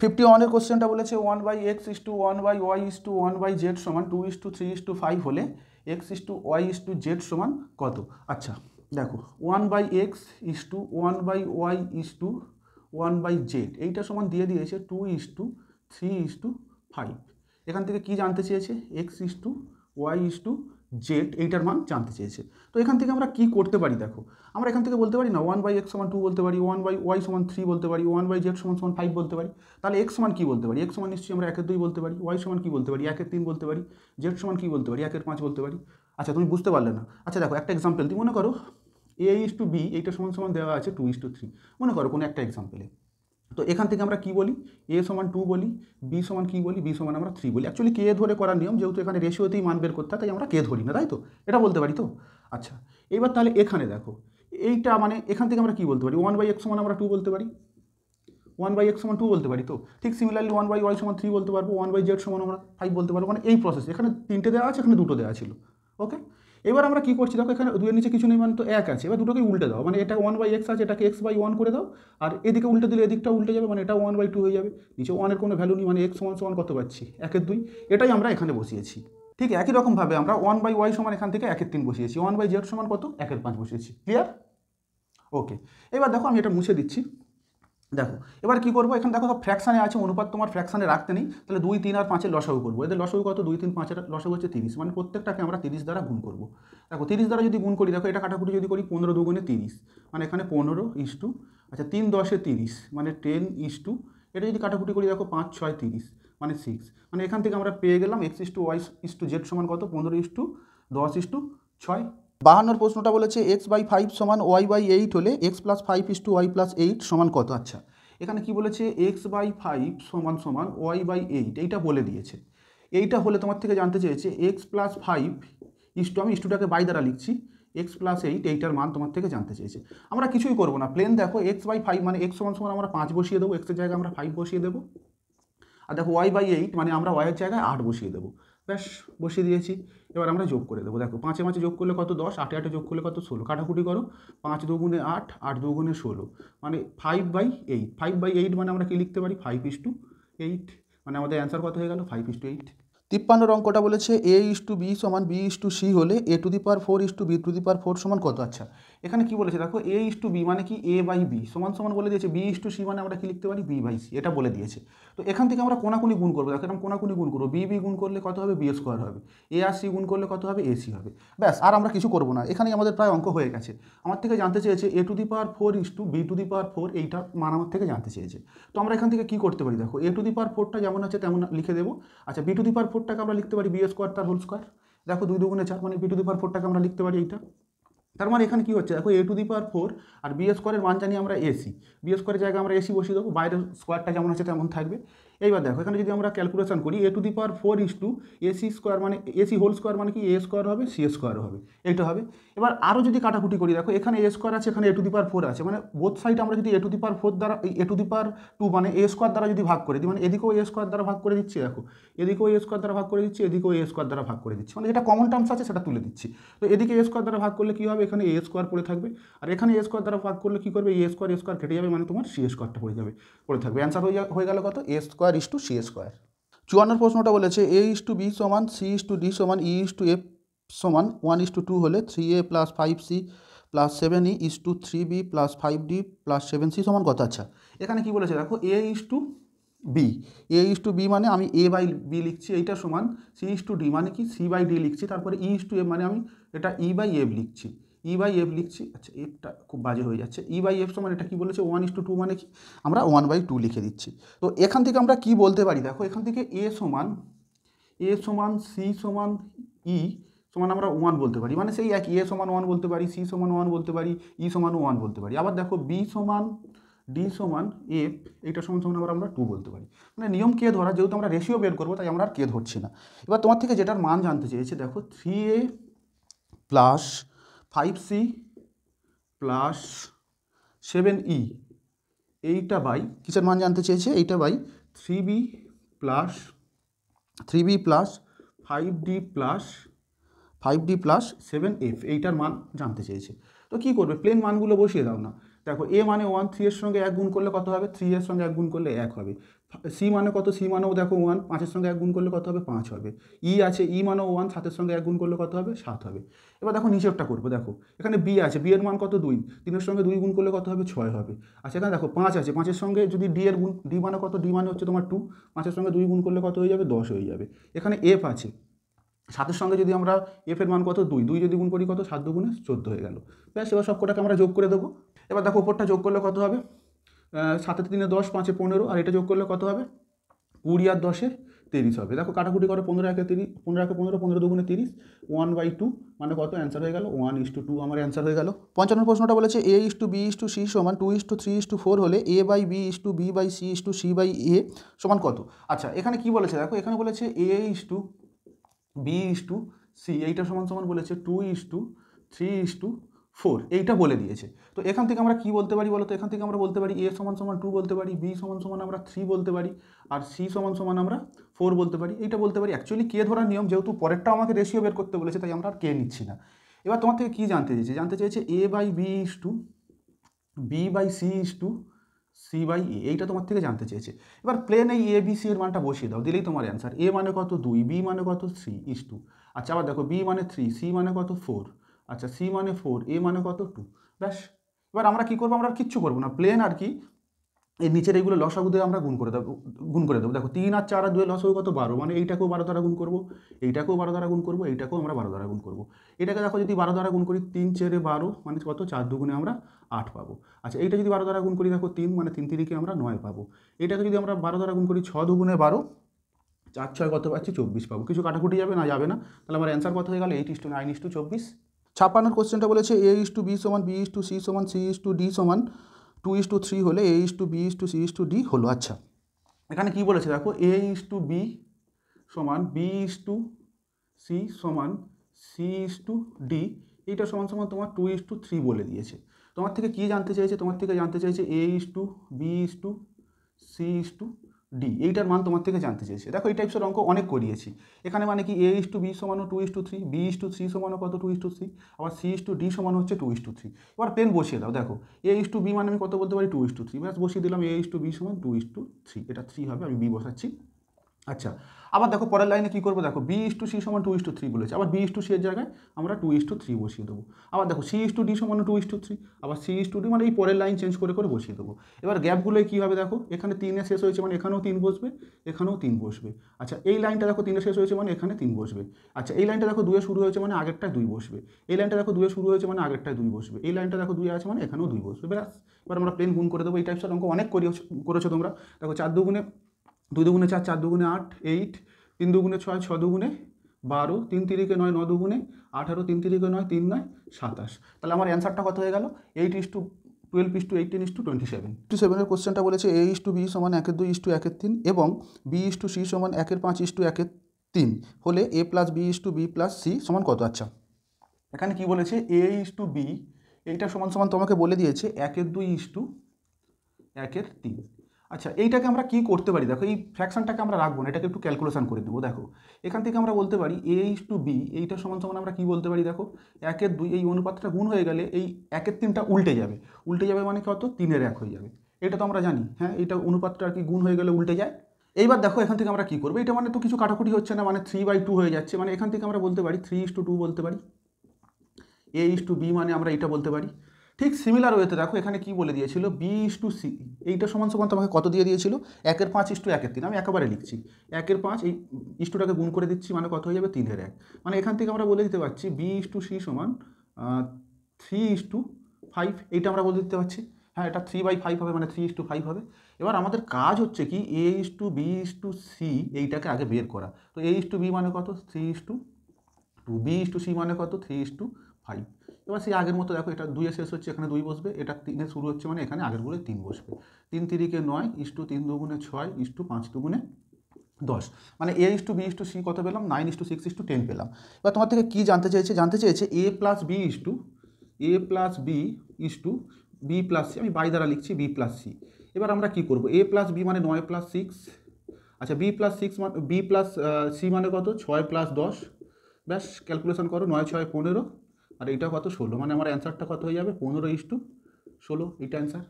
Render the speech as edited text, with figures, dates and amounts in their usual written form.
51 কোশ্চেনটা বলেছে 1/x=1/y=1/z সমান 2:3:5 হলে x:y:z সমান কত। আচ্ছা দেখো 1/x=1/y=1/z এইটা সমান দিয়ে দিয়েছে 2:3:5। এখান থেকে কি জানতে চেয়েছে x:y:z এইটার মান জানতে চেয়েছে। তো এখান থেকে আমরা কি করতে পারি দেখো, আমরা এখান থেকে বলতে পারি না 1/x সমান 2 বলতে পারি, 1/y সমান 3 বলতে পারি, 1/z সমান 5 বলতে পারি। তাহলে x সমান কি বলতে পারি, x সমান নিশ্চয়ই আমরা 1/2 বলতে পারি, y সমান কি বলতে পারি 1/3 বলতে পারি, z সমান কি বলতে পারি 1/5 বলতে পারি। আচ্ছা তুমি বুঝতে পারলে না। আচ্ছা দেখো একটা এক্সাম্পল তুমি মনে করো a:b এইটা সমান সমান দেওয়া আছে 2:3, মনে করো কোনো একটা এক্সাম্পলে। তো এখান থেকে আমরা কি বলি a সমান 2 বলি, b সমান কি বলি, b সমান আমরা 3 বলি। অ্যাকচুয়ালি কে ধরে করার নিয়ম, যেহেতু এখানে রেশিওতেই মান বের করতে হয় তাই আমরা কে ধরি না, তাই তো এটা বলতে পারি তো। আচ্ছা এবার তাহলে এখানে দেখো এইটা মানে এখান থেকে আমরা কি বলতে পারি 1/x সমান আমরা 2 বলতে পারি, 1/x সমান 2 বলতে পারি। তো ঠিক সিমিলারলি 1/y সমান 3 বলতে পারবো, 1/z সমান আমরা 5 বলতে পারবো। মানে এই প্রসেস, এখানে 3টে দেওয়া আছে, এখানে 2টো দেওয়া ছিল। ওকে এবার আমরা কি করছি দেখো, এখানে 2 এর নিচে কিছু নেই মানে তো 1 আছে, এবার দুটোকে উল্টে দাও, মানে এটা 1/x আছে এটাকে x/1 করে দাও, আর এদিকে উল্টে দিলে এদিকটা উল্টে যাবে, মানে এটা 1/2 হয়ে যাবে। নিচে 1 এর কোনো ভ্যালু নেই, মানে x সমান সমান কত পাচ্ছি 1/2। এটাই আমরা এখানে বসিয়েছি। ঠিক একই রকমভাবে আমরা 1/y সমান এখান থেকে 1/3 বসিয়েছি, 1/z সমান কত 1/5 বসিয়েছি। ক্লিয়ার? ওকে এবার দেখো আমি এটা মুছে দিচ্ছি। দেখো এবার কি করবো, এখানে দেখো সব ফ্র্যাকশানে আছে, অনুপাত তোমার ফ্র্যাকশানে রাখতে নেই, তাহলে 2, 3 আর 5-এর লসাগু করবো। এদের লসাগু কত 2, 3, 5-এর লসাগু হচ্ছে 30, মানে প্রত্যেকটাকে আমরা 30 দ্বারা গুণ করবো। দেখো 30 দ্বারা যদি গুণ করি, দেখো এটা কাটাকুটি যদি করি 15 দুগুণে 30, মানে এখানে 15 আচ্ছা 3 10-এ 30 মানে 10 এটা যদি কাটাকুটি করি দেখো 5 6 30 মানে 6, মানে এখান থেকে আমরা পেয়ে গেলাম x:y:z সমান কত 15:10:6। 52 প্রশ্নটা বলেছে x/5 সমান y/8 হলে x+5:y+8 সমান কত। আচ্ছা এখানে কি বলেছে x/5 সমান সমান y/8 এইটা বলে দিয়েছে। এইটা হলে তোমার থেকে জানতে চেয়েছে x+5 আমি ইস্টুটাকে বাই দ্বারা লিখছি, x+8 এইটার মান তোমার থেকে জানতে চেয়েছে। আমরা কিছুই করবো না, প্লেন দেখো x/5 মানে x সমান সমান আমরা 5 বসিয়ে দেবো, x এর জায়গায় আমরা 5 বসিয়ে দেবো। আর দেখো y/8 মানে আমরা y এর জায়গায় 8 বসিয়ে দেবো, ব্যাস বসিয়ে দিয়েছি। এবার আমরা যোগ করে দেবো, দেখো 5-এ 5-এ যোগ করলে কত 10, 8-এ 8-এ যোগ করলে কত 16, কাটাকুটি করো 5 দুগুণে 8, 8 দুগুণে 16 মানে 5/8। 5/8 মানে আমরা কি লিখতে পারি 5:8, মানে আমাদের অ্যান্সার কত হয়ে গেল 5:8। 53 অঙ্কটা বলেছে a:b সমান b:c হলে a⁴b⁴ সমান কত। আচ্ছা এখানে কি বলেছে দেখো a:b মানে কি a/b সমান সমান বলে দিয়েছে b:c মানে আমরা কি লিখতে পারি b/c, এটা বলে দিয়েছে। তো এখান থেকে আমরা কোনাকুনি গুণ করবো, দেখো এরকম কোনাকুনি গুণ করবো, b গুণ করলে কত হবে b² হবে, a আর c গুণ করলে কত হবে ac হবে। ব্যাস আর আমরা কিছু করবো না, এখানেই আমাদের প্রায় অঙ্ক হয়ে গেছে। আমার থেকে জানতে চেয়েছে a⁴ এইটার মান আমার থেকে জানতে চেয়েছে। তো আমরা এখান থেকে কি করতে পারি দেখো a⁴ যেমন আছে তেমন লিখে দেবো। আচ্ছা b⁴টাকে আমরা লিখতে পারি b² তার হোল স্কোয়ার, দেখো 2 দুগুণে 4 মানে b⁴টাকে আমরা লিখতে পারি এইটা। তার মানে এখানে কি হচ্ছে দেখো a⁴ আর b² মান জানি আমরা ac, b² জায়গায় আমরা ac বসিয়ে দেবো, বাইরের স্কোয়ারটা যেমন আছে তেমন থাকবে। এইবার দেখো এখানে যদি আমরা ক্যালকুলেশন করি a⁴ মানে ac হোল স্কোয়ার মানে কি a² হবে c² হবে, এইটা হবে। এবার আরও যদি কাটাকুটি করি দেখো এখানে a² আছে এখানে a⁴ আছে, মানে বোথ সাইড আমরা যদি a⁴ দ্বারা a⁴ মানে a² দ্বারা যদি ভাগ করে দিই, মানে এদিকেও a² দ্বারা ভাগ করে দিচ্ছি, দেখো এদিকেও a² দ্বারা ভাগ করে দিচ্ছি, এদিকেও a² দ্বারা ভাগ করে দিচ্ছি, মানে যেটা কমন টার্মস আছে সেটা তুলে দিচ্ছি। তো এদিকে a² দ্বারা ভাগ করলে কী হবে, এখানে a² পড়ে থাকবে, আর এখানে a² দ্বারা ভাগ করলে কী করবে a² কেটে যাবে, মানে তোমার c² পড়ে থাকবে। অ্যান্সার হয়ে গেল কত a² c²। 54 প্রশ্নটা বলেছে a:b সমান c:d সমান e:f সমান 1:2 হলে 3a + 5c + 7e 3b + 5d + 7c সমান কত। আচ্ছা এখানে কি বলেছে দেখো a:b মানে আমি a/b লিখছি, এইটা সমান c:d মানে কি c/d লিখছি, তারপরে e:f মানে আমি এটা e/f লিখছি, আচ্ছা এফটা খুব বাজে হয়ে যাচ্ছে, e/f সমান এটা কি বলেছে 1:2 মানে কি আমরা 1/2 লিখে দিচ্ছি। তো এখান থেকে আমরা কি বলতে পারি দেখো, এখান থেকে a সমান c সমান e সমান আমরা 1 বলতে পারি, মানে সেই একই a সমান 1 বলতে পারি, c সমান 1 বলতে পারি, e সমান 1 বলতে পারি। আবার দেখো b সমান d সমান f এইটা সমান সমান আমরা 2 বলতে পারি। মানে নিয়ম কে ধরা, যেহেতু আমরা রেশিও বের করবো তাই আমরা আর কে ধরছি না। এবার তোমার থেকে যেটার মান জানতে চেয়েছে দেখো 3a + 5c + 7e এইটা বাই কিসের মান জানতে চেয়েছে, এইটা বাই 3b + 5d + 7f এইটার মান জানতে চেয়েছে। তো কী করবে, প্লেন মানগুলো বসিয়ে দাও না। দেখো a মানে 1, 3 এর সঙ্গে 1 গুণ করলে কত হবে, 3 এর সঙ্গে 1 গুণ করলে 1 হবে, সি মানে কত, সি মানেও দেখো 1, 5-এর সঙ্গে 1 গুণ করলে কত হবে, 5 হবে। ই আছে, ই মানেও 1, 7-এর সঙ্গে 1 গুণ করলে কত হবে, 7 হবে। এবার দেখো নিচেরটা করবো, দেখো এখানে বি আছে, বি এর মান কত 2, 3-এর সঙ্গে 2 গুণ করলে কত হবে, 6 হবে। আচ্ছা এখানে দেখো 5 আছে, 5-এর সঙ্গে যদি ডি এর গুণ, ডি মানে কত, ডি মানে হচ্ছে তোমার 2, 5-এর সঙ্গে 2 গুণ করলে কত হয়ে যাবে, 10 হয়ে যাবে। এখানে এফ আছে, 7-এর সঙ্গে যদি আমরা এফ এর মান কত 2, 2 যদি গুণ করি কত, 7 দুগুণে 14 হয়ে গেল। ব্যাস, এবার সব কটাকে আমরা যোগ করে দেবো। এবার দেখো ওপরটা যোগ করলে কত হবে, 7 3 10, 5 15, আর এটা যোগ করলে কত হবে, 20 আর 10 30 হবে। দেখো কাটাকুটি করে 15 একে 30, 15 একে 15, 15 দুগুণে 30, 1/2 মানে কত, অ্যান্সার হয়ে গেল 1:2 আমার অ্যান্সার হয়ে গেল। 55 প্রশ্নটা বলেছে A:B:C সমান 2:3:4 হলে A/B:B/C:C/A সমান কত। আচ্ছা এখানে কি বলেছে দেখো, এখানে বলেছে A:B:C, এইটা সমান সমান বলেছে 2:3:4, এইটা বলে দিয়েছে। তো এখান থেকে আমরা কি বলতে পারি বলো তো, এখান থেকে আমরা বলতে পারি A সমান সমান 2 বলতে পারি, B সমান সমান আমরা 3 বলতে পারি, আর C সমান সমান আমরা 4 বলতে পারি। এইটা বলতে পারি। অ্যাকচুয়ালি কে ধরার নিয়ম, যেহেতু পরেরটা আমাকে রেশিও বের করতে বলেছে তাই আমরা আর কে নিচ্ছি না। এবার তোমার থেকে কি জানতে চেয়েছে A/B/C/C/A, এইটা তোমার থেকে জানতে চেয়েছে। এবার প্লেন এই ABC এর মানটা বসিয়ে দাও, দিলেই তোমার অ্যান্সার। A মানে কত 2, B মানে কত 3:2। আচ্ছা আবার দেখো B মানে 3, C মানে কত 4, আচ্ছা C মানে 4, A মানে কত 2। ব্যাস, এবার আমরা কি করবো, আমরা আর কিচ্ছু করবো না, প্লেন আর কি এই নিচের এইগুলো লসাগু দিয়ে আমরা গুণ করে দেবো। দেখো 3 আর 4 আর 2 লসাগু কত 12, মানে এইটাকেও 12 দ্বারা গুণ করবো, এইটাকেও 12 দ্বারা গুণ করবো, এইটাকেও আমরা 12 দ্বারা গুণ করবো। এটাকে দেখো যদি 12 দ্বারা গুণ করি, 3 4 12 মানে কত, 4 দুগুণে আমরা 8 পাবো। আচ্ছা এইটা যদি 12 দ্বারা গুণ করি, দেখো 3 মানে 3 তিরিকে আমরা 9 পাবো। এটাকে যদি আমরা 12 দ্বারা গুণ করি, 6 দুগুণে 12, 4 6 কত পাচ্ছি 24 পাবো। কিছু কাটাকুটি যাবে না, যাবে না, তাহলে আমার অ্যান্সার কত হয়ে গেল 8:9:24। 56 কোশ্চেনটা বলেছে A:B সমান B:C সমান C:D সমান 2:3 হলে A:B:C:D হলো। আচ্ছা এখানে কি বলেছে দেখো, A:B সমান B:C সমান C:D, এইটা সমান সমান তোমার 2:3 বলে দিয়েছে। তোমার থেকে কি জানতে চাইছে, তোমার থেকে জানতে চাইছে A:B:C:D, এইটার মান তোমার থেকে জানতে চেয়েছে। দেখো এই টাইপসের অঙ্ক অনেক করিয়েছি। এখানে মানে কি A:B সমানও 2:3, B:C সমানও কত 2:3, আবার C:D সমান হচ্ছে 2:3। এবার পেন বসিয়ে দাও, দেখো A:B মানে আমি কত বলতে পারি 2:3, ব্যাস বসিয়ে দিলাম A:B সমান 2:3, এটা 3 হবে, আমি B বসাচ্ছি। আচ্ছা আবার দেখো পরের লাইনে কী করবো, দেখো B:C সমান 2:3 বলেছে, আবার B:C এর জায়গায় আমরা 2:3 বসিয়ে দেবো। আবার দেখো C:D সমান 2:3, আবার C:D মানে এই পরের লাইন চেঞ্জ করে করে বসিয়ে দেবো। এবার গ্যাপগুলোয় কী হবে দেখো, এখানে 3-এ শেষ হয়েছে মানে এখানেও 3 বসবে, এখানেও 3 বসবে। আচ্ছা এই লাইনটা দেখো 3-এ শেষ হয়েছে মানে এখানে 3 বসবে। আচ্ছা এই লাইনটা দেখো 2-এ শুরু হয়েছে মানে আগেরটায় 2 বসবে। এই লাইনটা দেখো 2-এ শুরু হয়েছে মানে আগেরটায় 2 বসবে। এই লাইনটা দেখো 2-এ আছে মানে এখানেও 2 বসবে। ব্যাস, এবার আমরা প্লেন গুণ করে দেবো। এই টাইপসের অঙ্ক অনেক করেছো তোমরা। দেখো 4 দুগুণে 2 দুগুণে 4, 4 দুগুণে 8, 8, 3 দুগুণে 6, 6 দুগুণে 12, 3 তিরিকে 9, 9 দুগুণে 18, 3 তিরিকে 9, 3 9 27। তাহলে আমার অ্যান্সারটা কত হয়ে গেল, 8:12:18:27। 27 কোশ্চেনটা বলেছে A:B সমান 1:2:1:3 এবং B:C সমান 1:5:1:3 হলে A+B:B+C সমান কত। আচ্ছা এখানে কি বলেছে, A:B এইটা সমান সমান তোমাকে বলে দিয়েছে 1:2:1:3। আচ্ছা এইটাকে আমরা কি করতে পারি, দেখো এই ফ্র্যাকশনটাকে আমরা রাখবো না, এটাকে একটু ক্যালকুলেশন করে দেবো। দেখো এখান থেকে আমরা বলতে পারি A:B এইটা সমান সমান আমরা কি বলতে পারি, দেখো 1:2, এই অনুপাতটা গুণ হয়ে গেলে এই 1:3টা উল্টে যাবে, উল্টে যাবে মানে কত 3-এর 1 হয়ে যাবে। এটা তো আমরা জানি, হ্যাঁ এইটা অনুপাতটা আর কি গুণ হয়ে গেলে উল্টে যায়। এইবার দেখো এখান থেকে আমরা কি করবো, এটা মানে তো কিছু কাটাকুটি হচ্ছে না, মানে 3/2 হয়ে যাচ্ছে, মানে এখান থেকে আমরা বলতে পারি 3:2 বলতে পারি। A:B মানে আমরা এটা বলতে পারি। ঠিক সিমিলার ওয়েতে দেখো এখানে কি বলে দিয়েছিল, B:C এইটা সমান সমান তোমাকে কত দিয়ে দিয়েছিল, 1:5:1:3। আমি একেবারে লিখছি 1:5, এই ইস্টুটাকে গুণ করে দিচ্ছি মানে কত হয়ে যাবে 3-এর 1। মানে এখান থেকে আমরা বলে দিতে পারছি B:C সমান 3:5, এইটা আমরা বলে দিতে পারছি। হ্যাঁ এটা 3/5 হবে, মানে 3:5 হবে। এবার আমাদের কাজ হচ্ছে কি A:B:C এইটাকে আগে বের করা। তো A:B মানে কত 3:2, B:C মানে কত 3:5। এবার সেই আগের মতো দেখো এটা 2-এ শেষ হচ্ছে, এখানে 2 বসবে, এটা 3-এ শুরু হচ্ছে মানে এখানে আগেরগুলো 3 বসবে। 3 তিরিকে 9, 3 দুগুণে 6, 5 দুগুণে 10। মানে A:B:C কত পেলাম, 9:6:10 পেলাম। এবার তোমার থেকে কি জানতে চেয়েছে, A+B+B+C, আমি বাই দ্বারা লিখছি B+C। এবার আমরা কি করব, A+B মানে 9+6, আচ্ছা B+C মানে কত 6+10। ব্যাস ক্যালকুলেশন করো, 9 6 15, আর এইটা কত 16, মানে আমার অ্যান্সারটা কত হয়ে যাবে 15:16, এইটা অ্যান্সার।